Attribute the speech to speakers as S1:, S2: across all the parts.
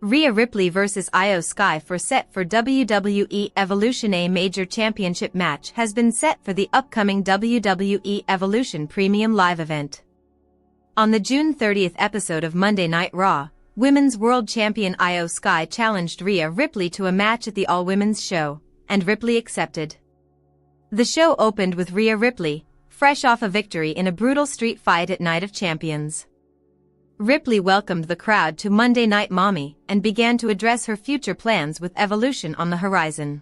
S1: Rhea Ripley vs IYO SKY set for WWE Evolution. A major championship match has been set for the upcoming WWE Evolution Premium Live event. On the June 30th episode of Monday Night Raw, Women's World Champion IYO SKY challenged Rhea Ripley to a match at the all-women's show, and Ripley accepted. The show opened with Rhea Ripley, fresh off a victory in a brutal street fight at Night of Champions. Ripley welcomed the crowd to Monday Night Mommy and began to address her future plans with Evolution on the horizon.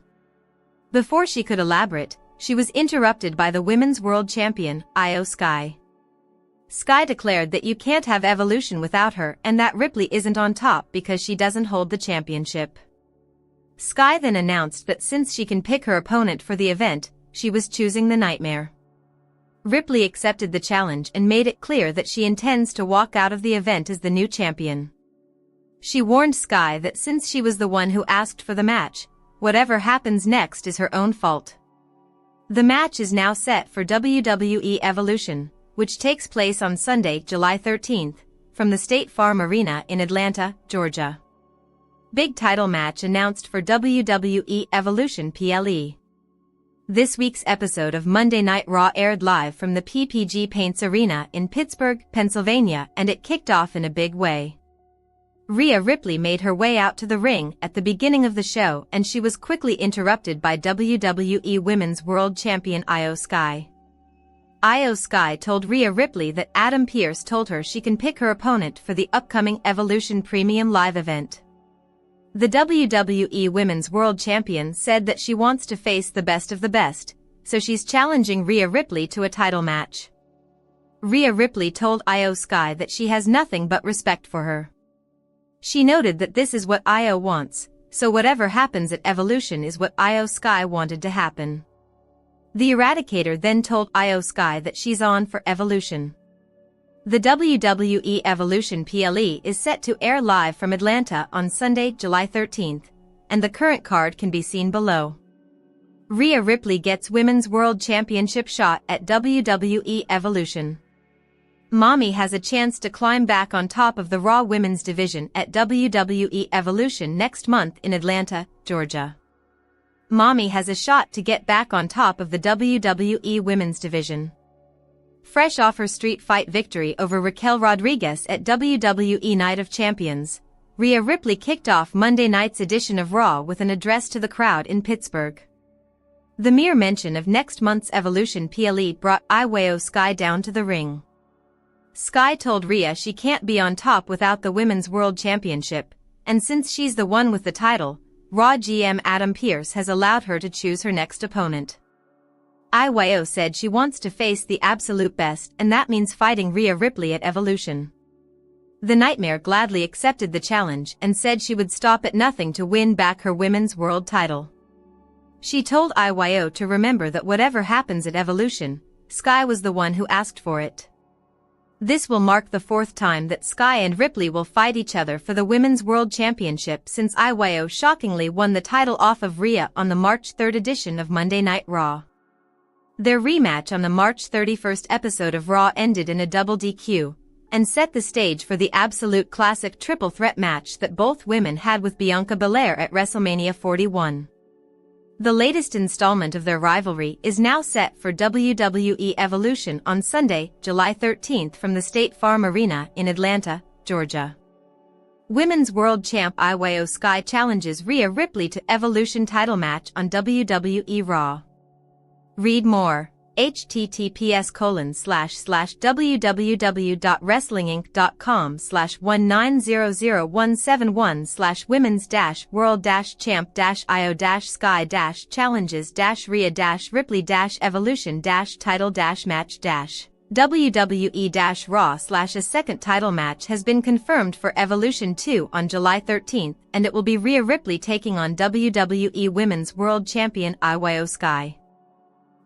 S1: Before she could elaborate, she was interrupted by the Women's World Champion, IYO SKY. Sky declared that you can't have Evolution without her and that Ripley isn't on top because she doesn't hold the championship. Sky then announced that since she can pick her opponent for the event, she was choosing the Nightmare. Ripley accepted the challenge and made it clear that she intends to walk out of the event as the new champion. She warned Sky that since she was the one who asked for the match, whatever happens next is her own fault. The match is now set for WWE Evolution, which takes place on Sunday, July 13th, from the State Farm Arena in Atlanta, Georgia. Big title match announced for WWE Evolution PLE. This week's episode of Monday Night Raw aired live from the PPG Paints Arena in Pittsburgh, Pennsylvania, and it kicked off in a big way. Rhea Ripley made her way out to the ring at the beginning of the show and she was quickly interrupted by WWE Women's World Champion IYO SKY. IYO SKY told Rhea Ripley that Adam Pearce told her she can pick her opponent for the upcoming Evolution Premium Live event. The WWE Women's World Champion said that she wants to face the best of the best, so she's challenging Rhea Ripley to a title match. Rhea Ripley told IYO SKY that she has nothing but respect for her. She noted that this is what IYO wants, so whatever happens at Evolution is what IYO SKY wanted to happen. The Eradicator then told IYO SKY that she's on for Evolution. The WWE Evolution PLE is set to air live from Atlanta on Sunday, July 13th, and the current card can be seen below. Rhea Ripley gets Women's World Championship shot at WWE Evolution. Mommy has a chance to climb back on top of the Raw Women's division at WWE Evolution next month in Atlanta, Georgia. Mommy has a shot to get back on top of the WWE Women's division. Fresh off her street fight victory over Raquel Rodriguez at WWE Night of Champions, Rhea Ripley kicked off Monday night's edition of Raw with an address to the crowd in Pittsburgh. The mere mention of next month's Evolution PLE brought IYO SKY down to the ring. Sky told Rhea she can't be on top without the Women's World Championship, and since she's the one with the title, Raw GM Adam Pearce has allowed her to choose her next opponent. IYO said she wants to face the absolute best and that means fighting Rhea Ripley at Evolution. The Nightmare gladly accepted the challenge and said she would stop at nothing to win back her Women's World title. She told IYO to remember that whatever happens at Evolution, Sky was the one who asked for it. This will mark the fourth time that Sky and Ripley will fight each other for the Women's World Championship since IYO shockingly won the title off of Rhea on the March 3rd edition of Monday Night Raw. Their rematch on the March 31st episode of Raw ended in a double DQ, and set the stage for the absolute classic triple threat match that both women had with Bianca Belair at WrestleMania 41. The latest installment of their rivalry is now set for WWE Evolution on Sunday, July 13th from the State Farm Arena in Atlanta, Georgia. Women's World Champ IYO SKY challenges Rhea Ripley to Evolution title match on WWE Raw. Read more. https://www.wrestling-inc.com/1900171/women's-world-champ-IYO-SKY-challengers-Rhea-Ripley-Evolution-title-match WWE-Raw/ a second title match has been confirmed for Evolution 2 on July 13th and it will be Rhea Ripley taking on WWE Women's World Champion IYO SKY.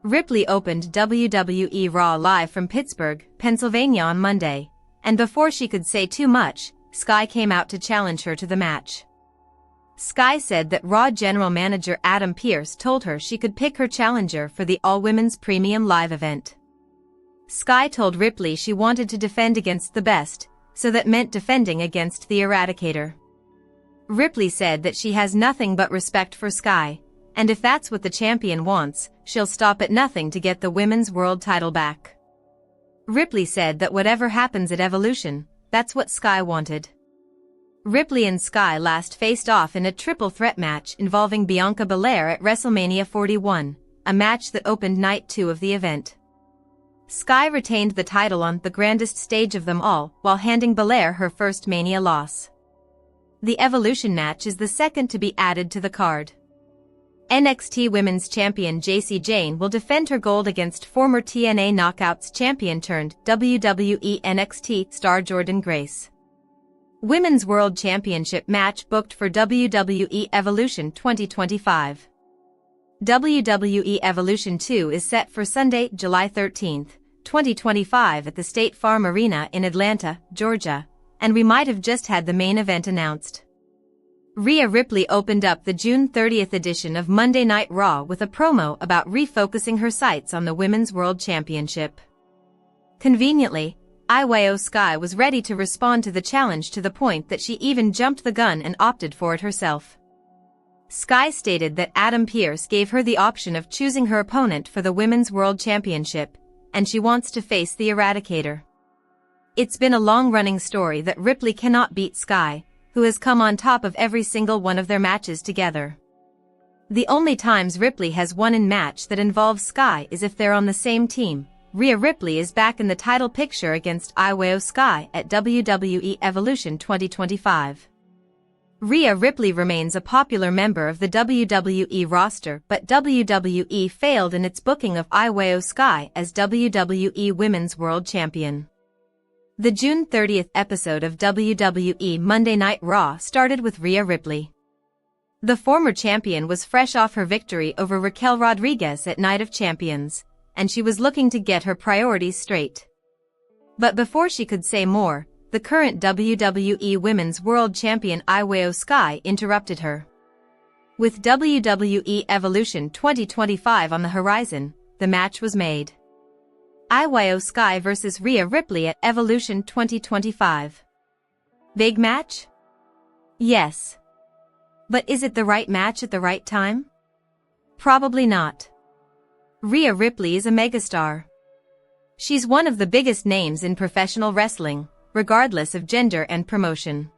S1: Ripley opened WWE Raw live from Pittsburgh, Pennsylvania on Monday, and before she could say too much, Sky came out to challenge her to the match. Sky said that Raw General Manager Adam Pearce told her she could pick her challenger for the all-women's premium live event. Sky told Ripley she wanted to defend against the best, so that meant defending against the Eradicator. Ripley said that she has nothing but respect for Sky, and if that's what the champion wants, she'll stop at nothing to get the women's world title back. Ripley said that whatever happens at Evolution, that's what Sky wanted. Ripley and Sky last faced off in a triple threat match involving Bianca Belair at WrestleMania 41, a match that opened night 2 of the event. Sky retained the title on the grandest stage of them all while handing Belair her first Mania loss. The Evolution match is the second to be added to the card. NXT Women's Champion Jacy Jayne will defend her gold against former TNA Knockouts champion turned WWE NXT star Jordynne Grace. Women's World Championship match booked for WWE Evolution 2025. WWE Evolution II is set for Sunday, July 13, 2025 at the State Farm Arena in Atlanta, Georgia, and we might have just had the main event announced. Rhea Ripley opened up the June 30th edition of Monday Night Raw with a promo about refocusing her sights on the Women's World Championship. Conveniently, IYO SKY was ready to respond to the challenge to the point that she even jumped the gun and opted for it herself. Sky stated that Adam Pearce gave her the option of choosing her opponent for the Women's World Championship, and she wants to face the Eradicator. It's been a long-running story that Ripley cannot beat Sky, who has come on top of every single one of their matches together. The only times Ripley has won in match that involves Sky is if they're on the same team. Rhea Ripley is back in the title picture against IYO SKY at WWE Evolution 2025. Rhea Ripley remains a popular member of the WWE roster, but WWE failed in its booking of IYO SKY as WWE Women's World Champion. The June 30th episode of WWE Monday Night Raw started with Rhea Ripley. The former champion was fresh off her victory over Raquel Rodriguez at Night of Champions, and she was looking to get her priorities straight. But before she could say more, the current WWE Women's World Champion IYO SKY interrupted her. With WWE Evolution 2025 on the horizon, the match was made. IYO SKY vs Rhea Ripley at Evolution 2025. Big match? Yes. But is it the right match at the right time? Probably not. Rhea Ripley is a megastar. She's one of the biggest names in professional wrestling, regardless of gender and promotion.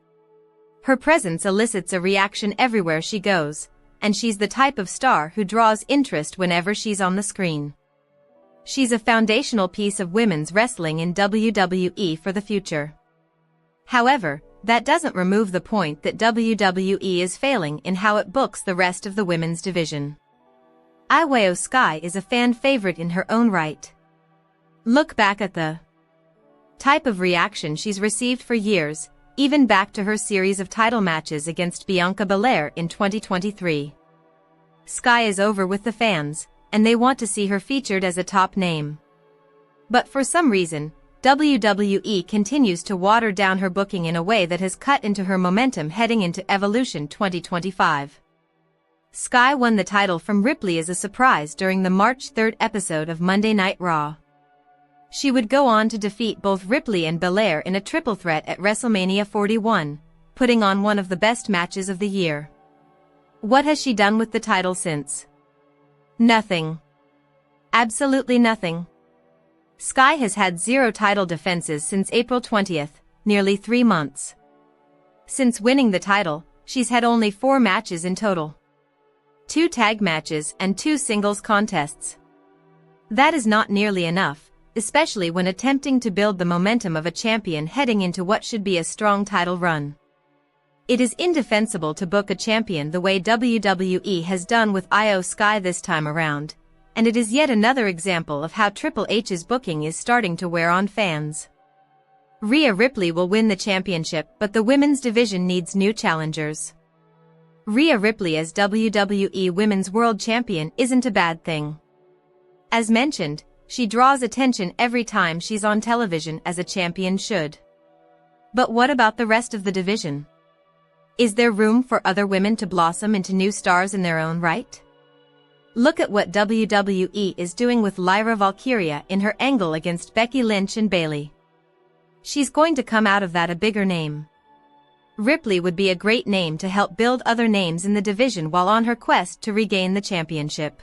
S1: Her presence elicits a reaction everywhere she goes, and she's the type of star who draws interest whenever she's on the screen. She's a foundational piece of women's wrestling in WWE for the future. However, that doesn't remove the point that WWE is failing in how it books the rest of the women's division. IYO SKY is a fan favorite in her own right. Look back at the type of reaction she's received for years, even back to her series of title matches against Bianca Belair in 2023. Sky is over with the fans, and they want to see her featured as a top name. But for some reason, WWE continues to water down her booking in a way that has cut into her momentum heading into Evolution 2025. Sky won the title from Ripley as a surprise during the March 3rd episode of Monday Night Raw. She would go on to defeat both Ripley and Belair in a triple threat at WrestleMania 41, putting on one of the best matches of the year. What has she done with the title since? Nothing. Absolutely nothing. Sky has had 0 title defenses since April 20th, nearly 3 months. Since winning the title, she's had only 4 matches in total. 2 tag matches and 2 singles contests. That is not nearly enough, especially when attempting to build the momentum of a champion heading into what should be a strong title run. It is indefensible to book a champion the way WWE has done with IYO SKY this time around, and it is yet another example of how Triple H's booking is starting to wear on fans. Rhea Ripley will win the championship, but the women's division needs new challengers. Rhea Ripley as WWE Women's World Champion isn't a bad thing. As mentioned, she draws attention every time she's on television, as a champion should. But what about the rest of the division? Is there room for other women to blossom into new stars in their own right? Look at what WWE is doing with Lyra Valkyria in her angle against Becky Lynch and Bayley. She's going to come out of that a bigger name. Ripley would be a great name to help build other names in the division while on her quest to regain the championship.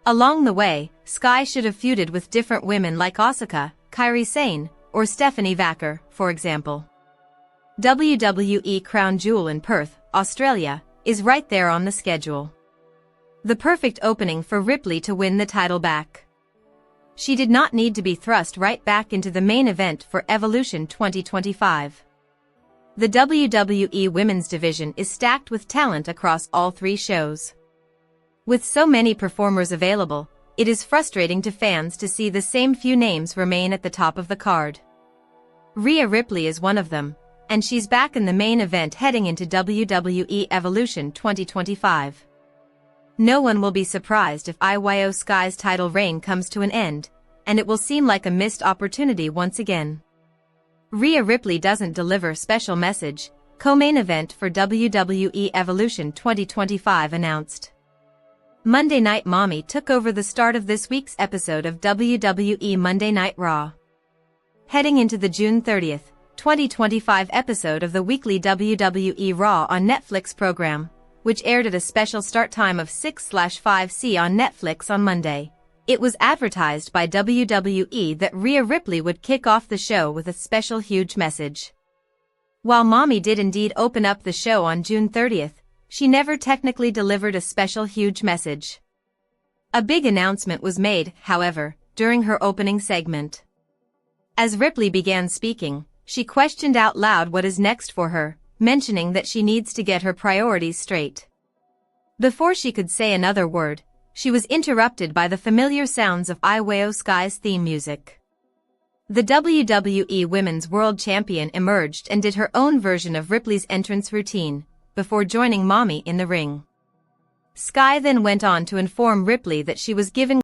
S1: Along the way, Sky should have feuded with different women like Asuka, Kairi Sane, or Stephanie Vaquer, for example. WWE Crown Jewel in Perth, Australia, is right there on the schedule. The perfect opening for Ripley to win the title back. She did not need to be thrust right back into the main event for Evolution 2025. The WWE Women's Division is stacked with talent across all three shows. With so many performers available, it is frustrating to fans to see the same few names remain at the top of the card. Rhea Ripley is one of them, and she's back in the main event heading into WWE Evolution 2025. No one will be surprised if IYO SKY's title reign comes to an end, and it will seem like a missed opportunity once again. Rhea Ripley doesn't deliver special message, co-main event for WWE Evolution 2025 announced. Monday Night Mommy took over the start of this week's episode of WWE Monday Night Raw. Heading into the June 30th, 2025 episode of the weekly WWE Raw on Netflix program, which aired at a special start time of 6/5C on Netflix on Monday. It was advertised by WWE that Rhea Ripley would kick off the show with a special huge message. While Mommy did indeed open up the show on June 30th, she never technically delivered a special huge message. A big announcement was made, however, during her opening segment. As Ripley began speaking, she questioned out loud what is next for her, mentioning that she needs to get her priorities straight. Before she could say another word, she was interrupted by the familiar sounds of IYO SKY's theme music. The WWE Women's World Champion emerged and did her own version of Ripley's entrance routine, before joining Mommy in the ring. Sky then went on to inform Ripley that she was given